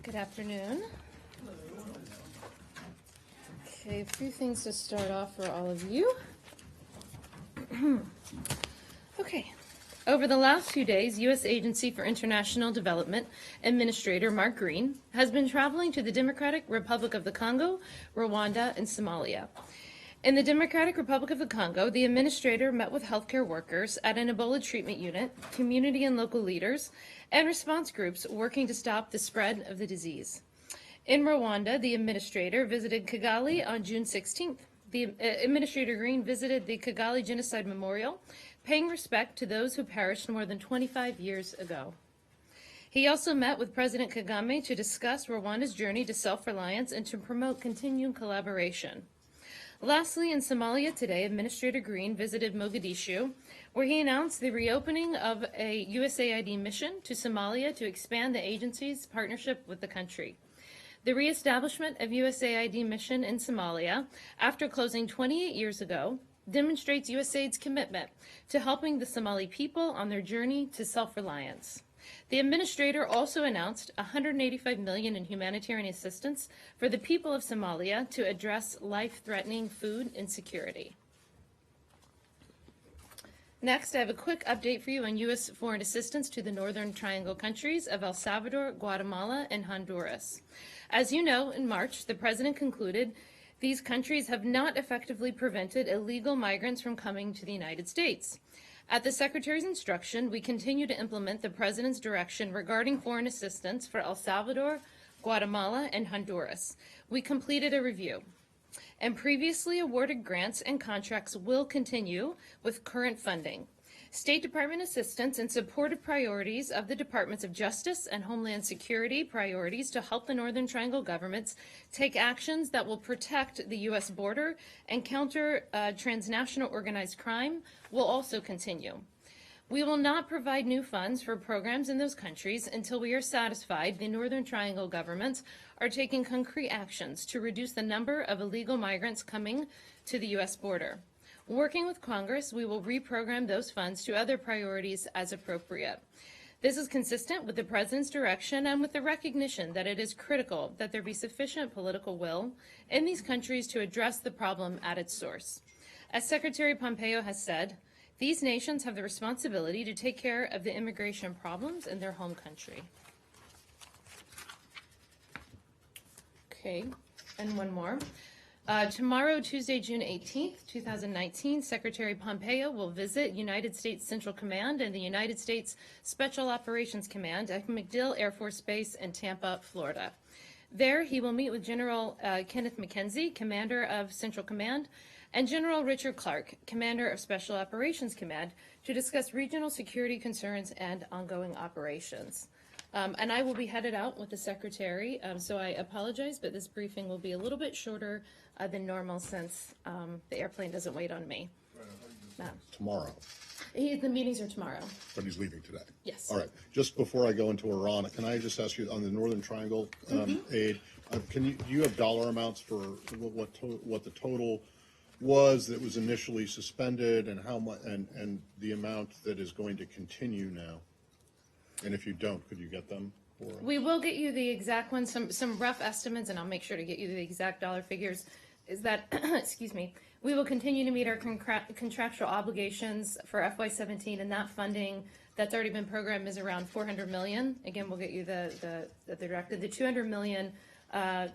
Good afternoon. Okay, a few things to start off for all of you. Okay. Over the last few days, U.S. Agency for International Development Administrator Mark Green has been traveling to the Democratic Republic of the Congo, Rwanda, and Somalia. In the Democratic Republic of the Congo, the administrator met with healthcare workers at an Ebola treatment unit, community and local leaders, and response groups working to stop the spread of the disease. In Rwanda, the administrator visited Kigali on June 16th. The Administrator Green visited the Kigali Genocide Memorial, paying respect to those who perished more than 25 years ago. He also met with President Kagame to discuss Rwanda's journey to self-reliance and to promote continued collaboration. Lastly, in Somalia today, Administrator Green visited Mogadishu, where he announced the reopening of a USAID mission to Somalia to expand the agency's partnership with the country. The reestablishment of USAID mission in Somalia, after closing 28 years ago, demonstrates USAID's commitment to helping the Somali people on their journey to self-reliance. The administrator also announced $185 million in humanitarian assistance for the people of Somalia to address life-threatening food insecurity. Next, I have a quick update for you on U.S. foreign assistance to the Northern Triangle countries of El Salvador, Guatemala, and Honduras. As you know, in March, the President concluded these countries have not effectively prevented illegal migrants from coming to the United States. At the Secretary's instruction, we continue to implement the President's direction regarding foreign assistance for El Salvador, Guatemala, and Honduras. We completed a review, and previously awarded grants and contracts will continue with current funding. State Department assistance in support of priorities of the Departments of Justice and Homeland Security priorities to help the Northern Triangle governments take actions that will protect the U.S. border and counter transnational organized crime will also continue. We will not provide new funds for programs in those countries until we are satisfied the Northern Triangle governments are taking concrete actions to reduce the number of illegal migrants coming to the U.S. border. Working with Congress, we will reprogram those funds to other priorities as appropriate. This is consistent with the President's direction and with the recognition that it is critical that there be sufficient political will in these countries to address the problem at its source. As Secretary Pompeo has said, these nations have the responsibility to take care of the immigration problems in their home country. Okay, and one more. Tomorrow, Tuesday, June 18th, 2019, Secretary Pompeo will visit United States Central Command and the United States Special Operations Command at MacDill Air Force Base in Tampa, Florida. There, he will meet with General Kenneth McKenzie, Commander of Central Command, and General Richard Clark, Commander of Special Operations Command, to discuss regional security concerns and ongoing operations. And I will be headed out with the Secretary, so I apologize, but this briefing will be a little bit shorter than normal since the airplane doesn't wait on me. Tomorrow. The meetings are tomorrow. But he's leaving today. Yes. All right. Just before I go into Iran, can I just ask you on the Northern Triangle aid? Do you have dollar amounts for what the total was that was initially suspended, and how much, and the amount that is going to continue now? And if you don't, could you get them? We will get you the exact ones, some rough estimates, and I'll make sure to get you the exact dollar figures. Is that, excuse me, we will continue to meet our contractual obligations for FY17, and that funding that's already been programmed is around $400 million. Again, we'll get you the directive. The $200 million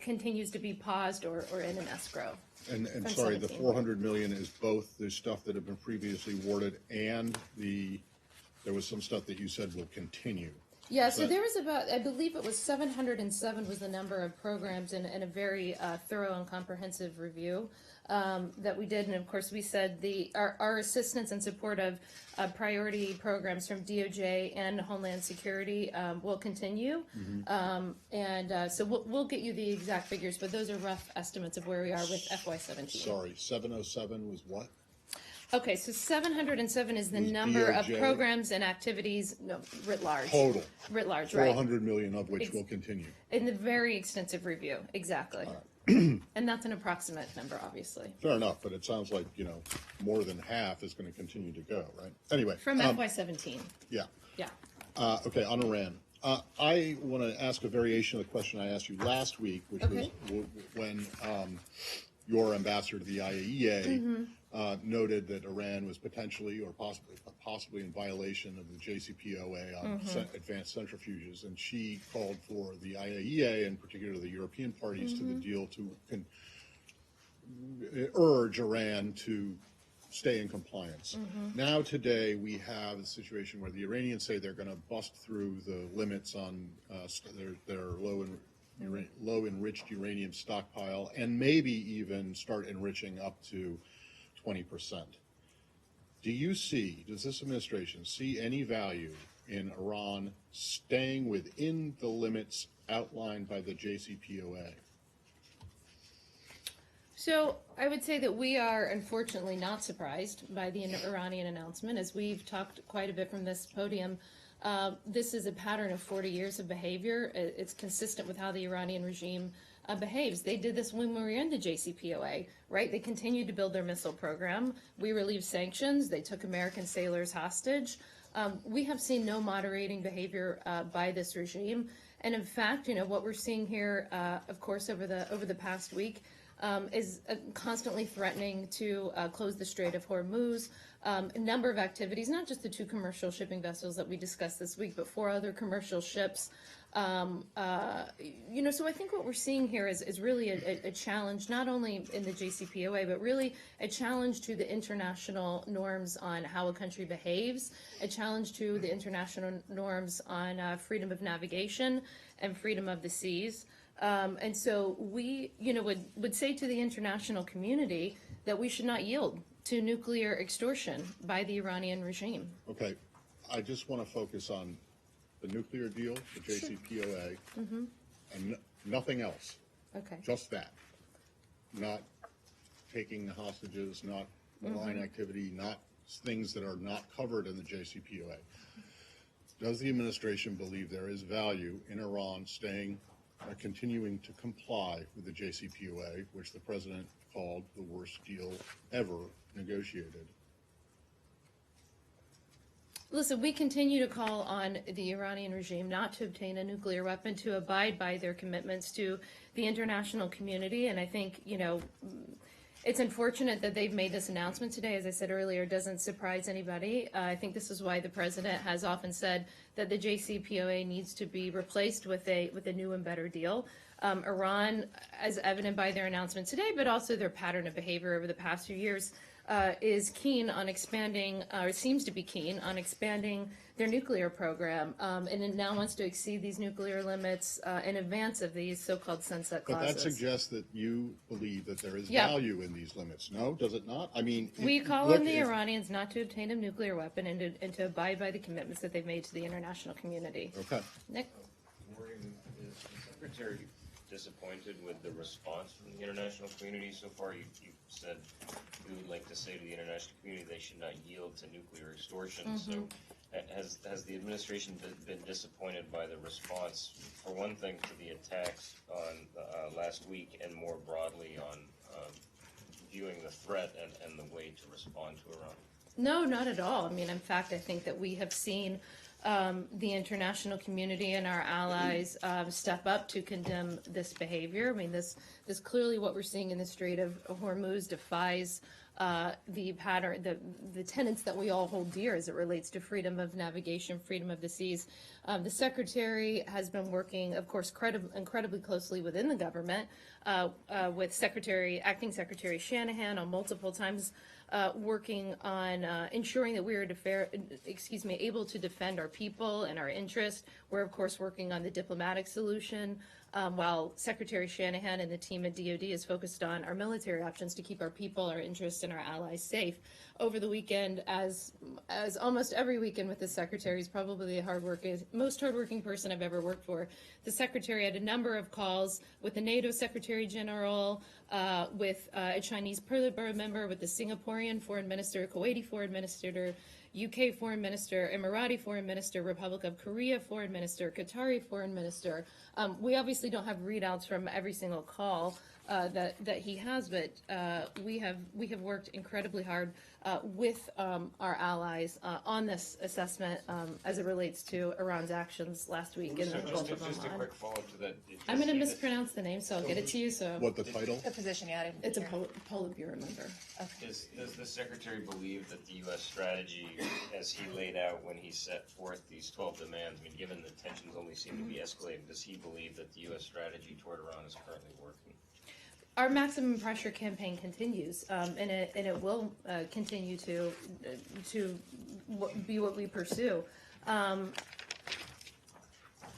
continues to be paused or in an escrow. And sorry, 17. The $400 million is both the stuff that have been previously awarded and there was some stuff that you said will continue. Yeah, so there was about, I believe it was 707 was the number of programs in a very thorough and comprehensive review that we did. And of course, we said our assistance and support of priority programs from DOJ and Homeland Security will continue. So we'll get you the exact figures, but those are rough estimates of where we are with FY17. Sorry, 707 was what? Okay, so 707 is the number DOJ. of programs and activities, writ large. Total. Writ large, right. 400 million of which will continue. In the very extensive review, exactly. And that's an approximate number, obviously. Fair enough, but it sounds like, more than half is going to continue to go, right? Anyway. From FY17. Yeah. Yeah. Okay, on Iran. I want to ask a variation of the question I asked you last week, which was Okay. when your ambassador to the IAEA noted that Iran was potentially or possibly in violation of the JCPOA on advanced centrifuges, and she called for the IAEA, and particularly the European parties to the deal, to urge Iran to stay in compliance. Now today we have a situation where the Iranians say they're going to bust through the limits on their low enriched uranium stockpile and maybe even start enriching up to 20%. Does this administration see any value in Iran staying within the limits outlined by the JCPOA? So I would say that we are unfortunately not surprised by the Iranian announcement. As we've talked quite a bit from this podium, this is a pattern of 40 years of behavior. It's consistent with how the Iranian regime behaves. They did this when we were in the JCPOA, right? They continued to build their missile program. We relieved sanctions. They took American sailors hostage. We have seen no moderating behavior by this regime. And in fact, what we're seeing here, of course, over the past week, is constantly threatening to close the Strait of Hormuz. A number of activities, not just the 2 commercial shipping vessels that we discussed this week, but 4 other commercial ships. So I think what we're seeing here is really a challenge, not only in the JCPOA, but really a challenge to the international norms on how a country behaves, a challenge to the international norms on freedom of navigation and freedom of the seas. And so we, would say to the international community that we should not yield to nuclear extortion by the Iranian regime. Okay, I just want to focus on the nuclear deal, the JCPOA, and nothing else. Okay. Just that. Not taking the hostages, not malign activity, not things that are not covered in the JCPOA. Does the administration believe there is value in Iran continuing to comply with the JCPOA, which the president called the worst deal ever negotiated? Listen, we continue to call on the Iranian regime not to obtain a nuclear weapon, to abide by their commitments to the international community. And I think, it's unfortunate that they've made this announcement today. As I said earlier, it doesn't surprise anybody. I think this is why the president has often said that the JCPOA needs to be replaced with a new and better deal. Iran, as evident by their announcement today, but also their pattern of behavior over the past few years, is keen on expanding, or seems to be keen on expanding their nuclear program, and it now wants to exceed these nuclear limits in advance of these so-called sunset But clauses. that suggests that you believe that there is value in these limits. No, does it not? I mean, We call on the Iranians not to obtain a nuclear weapon and to abide by the commitments that they've made to the international community. Okay. Nick? Maureen, is the Secretary disappointed with the response from the international community so far? You said you would like to say to the international community they should not yield to nuclear extortion. So has the administration been disappointed by the response, for one thing, to the attacks on last week, and more broadly on viewing the threat and the way to respond to Iran? No, not at all. I mean, in fact, I think that we have seen the international community and our allies step up to condemn this behavior. I mean, this clearly what we're seeing in the Strait of Hormuz defies the pattern, the tenets that we all hold dear as it relates to freedom of navigation, freedom of the seas. The Secretary has been working, of course, incredibly closely within the government with Acting Secretary Shanahan on multiple times working on ensuring that we are able to defend our people and our interests. We're, of course, working on the diplomatic solution, while Secretary Shanahan and the team at DoD is focused on our military options to keep our people, our interests, and our allies safe. Over the weekend, as almost every weekend with the Secretary, is probably the most hardworking person I've ever worked for. The Secretary had a number of calls with the NATO Secretary General, with a Chinese Politburo member, with the Singaporean Foreign Minister, Kuwaiti Foreign Minister, UK Foreign Minister, Emirati Foreign Minister, Republic of Korea Foreign Minister, Qatari Foreign Minister. We obviously don't have readouts from every single call, that he has, but we have worked incredibly hard with our allies on this assessment as it relates to Iran's actions last week in the So Gulf of just a Oman. quick follow-up to that. I'm going to mispronounce the name, so I'll get it to you. So What the title? The position, yeah. I didn't it's a hear. Politburo member. Does the Secretary believe that the U.S. strategy, as he laid out when he set forth these 12 demands, I mean, given the tensions only seem to be escalating, does he believe that the U.S. strategy toward Iran is currently working? Our maximum pressure campaign continues, and it will continue to be what we pursue.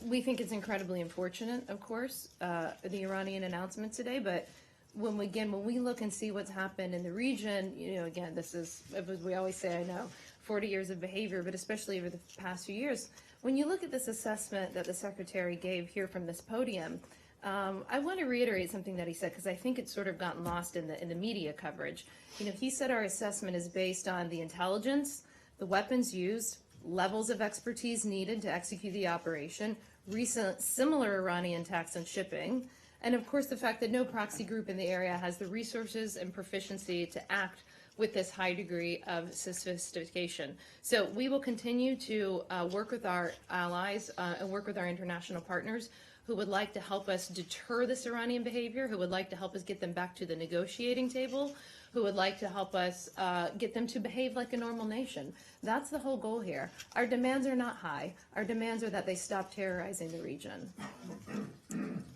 We think it's incredibly unfortunate, of course, the Iranian announcement today, but when we look and see what's happened in the region, again, this is, as we always say, I know, 40 years of behavior, but especially over the past few years, when you look at this assessment that the Secretary gave here from this podium, I want to reiterate something that he said, because I think it's sort of gotten lost in the media coverage. He said our assessment is based on the intelligence, the weapons used, levels of expertise needed to execute the operation, recent similar Iranian attacks on shipping, and of course the fact that no proxy group in the area has the resources and proficiency to act with this high degree of sophistication. So we will continue to work with our allies and work with our international partners who would like to help us deter this Iranian behavior, who would like to help us get them back to the negotiating table, who would like to help us get them to behave like a normal nation. That's the whole goal here. Our demands are not high. Our demands are that they stop terrorizing the region.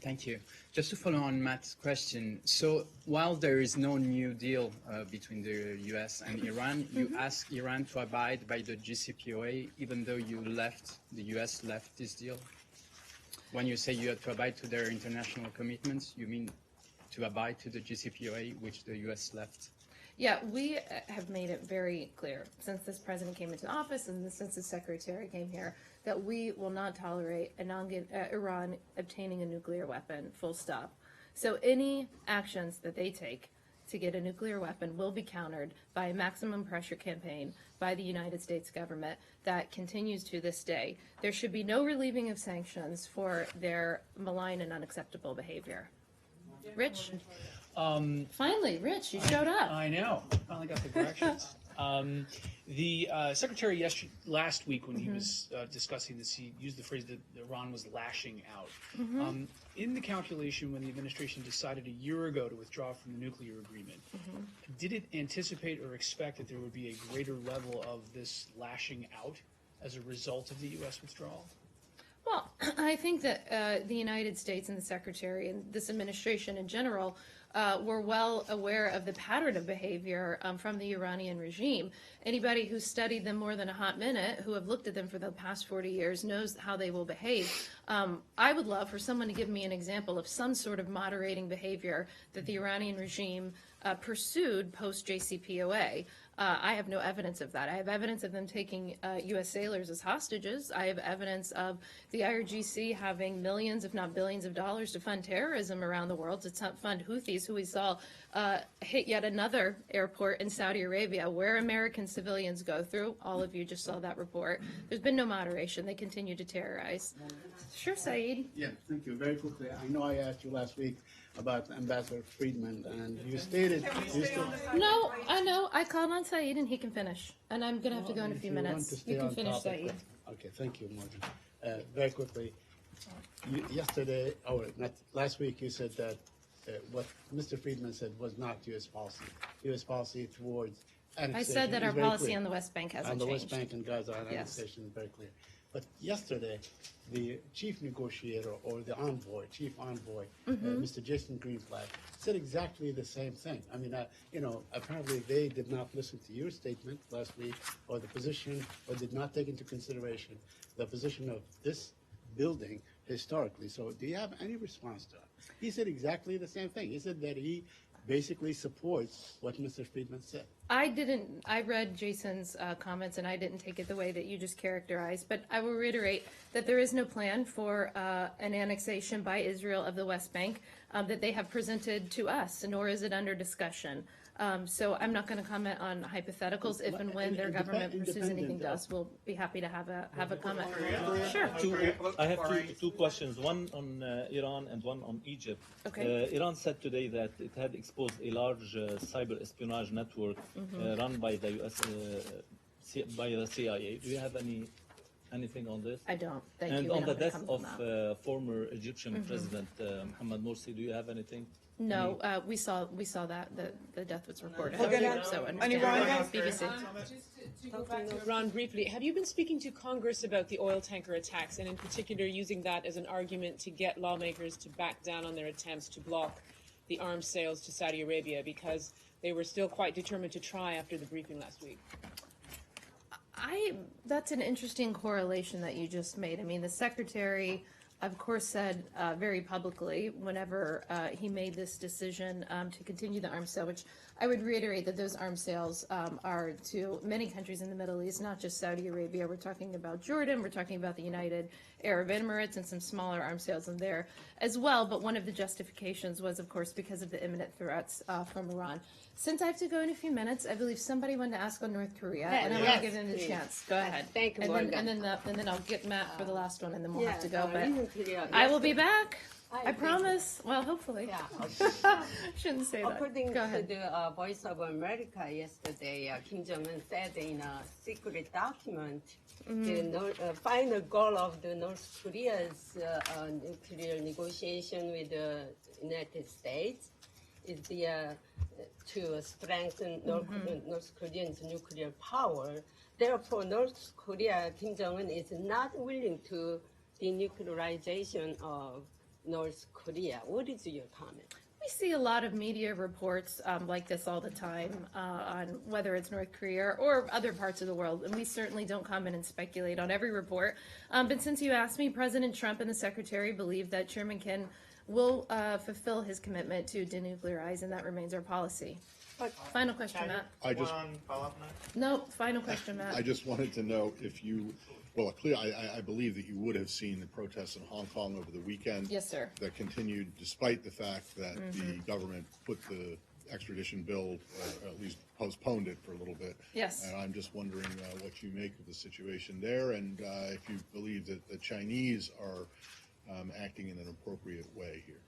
Thank you. Just to follow on Matt's question, so while there is no new deal between the U.S. and Iran, you ask Iran to abide by the JCPOA, even though the U.S. left this deal? When you say you have to abide to their international commitments, you mean to abide to the JCPOA, which the U.S. left? Yeah, we have made it very clear since this president came into office and since the secretary came here that we will not tolerate Iran obtaining a nuclear weapon, full stop. So any actions that they take to get a nuclear weapon will be countered by a maximum pressure campaign by the United States government that continues to this day. There should be no relieving of sanctions for their malign and unacceptable behavior. Rich? Finally, Rich, you showed up. I know. Finally got the directions. The secretary last week, when he was discussing this, he used the phrase that Iran was lashing out. In the calculation, when the administration decided a year ago to withdraw from the nuclear agreement, did it anticipate or expect that there would be a greater level of this lashing out as a result of the U.S. withdrawal? Well, I think that the United States and the Secretary and this administration in general were well aware of the pattern of behavior from the Iranian regime. Anybody who's studied them more than a hot minute, who have looked at them for the past 40 years, knows how they will behave. I would love for someone to give me an example of some sort of moderating behavior that the Iranian regime pursued post-JCPOA. I have no evidence of that. I have evidence of them taking U.S. sailors as hostages. I have evidence of the IRGC having millions, if not billions of dollars to fund terrorism around the world, to fund Houthis, who we saw hit yet another airport in Saudi Arabia where American civilians go through. All of you just saw that report. There's been no moderation. They continue to terrorize. Sure, Saeed. Yeah, thank you. Very quickly, I know I asked you last week about Ambassador Friedman, and you stated... No, I know. I called on Saeed, and he can finish. And I'm going to have to go in a If few you want minutes. to stay You can on finish, topic, Saeed. Okay, thank you, Morgan. Very quickly, yesterday, or not, last week, you said that what Mr. Friedman said was not U.S. policy. U.S. policy towards annexation. I said that is our very policy clear. on the West Bank hasn't On the changed. West Bank and Gaza on Yes. annexation is very clear. But yesterday, the chief negotiator or the envoy, chief envoy, Mr. Jason Greenblatt, said exactly the same thing. I mean, apparently they did not listen to your statement last week or the position or did not take into consideration the position of this building historically. So do you have any response to that? He said exactly the same thing. He said that he basically supports what Mr. Friedman said. I read Jason's comments and I didn't take it the way that you just characterized, but I will reiterate that there is no plan for an annexation by Israel of the West Bank that they have presented to us, nor is it under discussion. So I'm not going to comment on hypotheticals. If and when their government pursues anything to us, we'll be happy to have a comment. Sure. I have two questions, one on Iran and one on Egypt. Okay. Iran said today that it had exposed a large cyber espionage network run by the US, by the CIA. Do you have anything on this? I don't. Thank And you. on We're the not death gonna comment on that. of former Egyptian President Mohamed Morsi, do you have anything? No, we saw that the death was reported. Okay. So On understand. Iran, guys? BBC. To go back to Iran briefly, have you been speaking to Congress about the oil tanker attacks, and in particular using that as an argument to get lawmakers to back down on their attempts to block the arms sales to Saudi Arabia, because they were still quite determined to try after the briefing last week? That's an interesting correlation that you just made. I mean, the secretary, of course, said very publicly whenever he made this decision to continue the arms sale, which I would reiterate that those arms sales are to many countries in the Middle East, not just Saudi Arabia. We're talking about Jordan, we're talking about the United Arab Emirates, and some smaller arms sales in there as well. But one of the justifications was, of course, because of the imminent threats from Iran. Since I have to go in a few minutes, I believe somebody wanted to ask on North Korea, and I'm going to give them the chance. Go ahead. Thank you, and Morgan. then I'll get Matt for the last one, and then we'll have to go. Even But Korea, I will be back. I think- promise. Well, hopefully. Yeah. Shouldn't say that. According Go to ahead. the Voice of America yesterday, Kim Jong-un said in a secret document the final goal of the North Korea's nuclear negotiation with the United States is to strengthen North Korea's nuclear power. Therefore, North Korea, Kim Jong-un is not willing to denuclearization of North Korea. What is your comment? We see a lot of media reports like this all the time on whether it's North Korea or other parts of the world, and we certainly don't comment and speculate on every report. But since you asked me, President Trump and the Secretary believe that Chairman Kim will fulfill his commitment to denuclearize, and that remains our policy. Final question, Matt. I just, No, final question, Matt. I just wanted to know if you, well, clearly, I believe that you would have seen the protests in Hong Kong over the weekend. Yes, sir. That continued despite the fact that the government put the extradition bill, or at least postponed it for a little bit. Yes. And I'm just wondering what you make of the situation there, and if you believe that the Chinese are acting in an appropriate way here.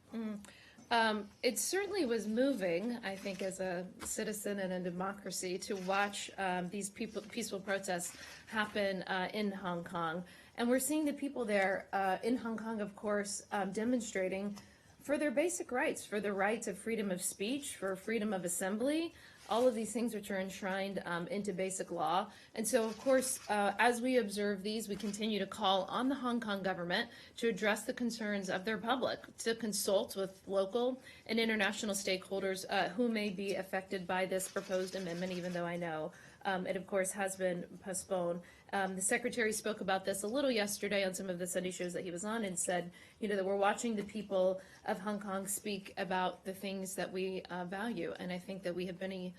It certainly was moving, I think, as a citizen and a democracy to watch these peaceful protests happen in Hong Kong. And we're seeing the people there in Hong Kong, of course, demonstrating for their basic rights, for the rights of freedom of speech, for freedom of assembly, all of these things which are enshrined into basic law. And so, of course, as we observe these, we continue to call on the Hong Kong government to address the concerns of their public, to consult with local and international stakeholders who may be affected by this proposed amendment, even though I know it, of course, has been postponed. The Secretary spoke about this a little yesterday on some of the Sunday shows that he was on and said, you know, that we're watching the people of Hong Kong speak about the things that we value. And I think that we have been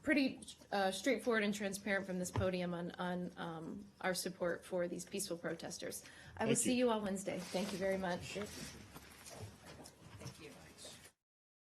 pretty straightforward and transparent from this podium on our support for these peaceful protesters. I will see you all Wednesday. Thank you very much.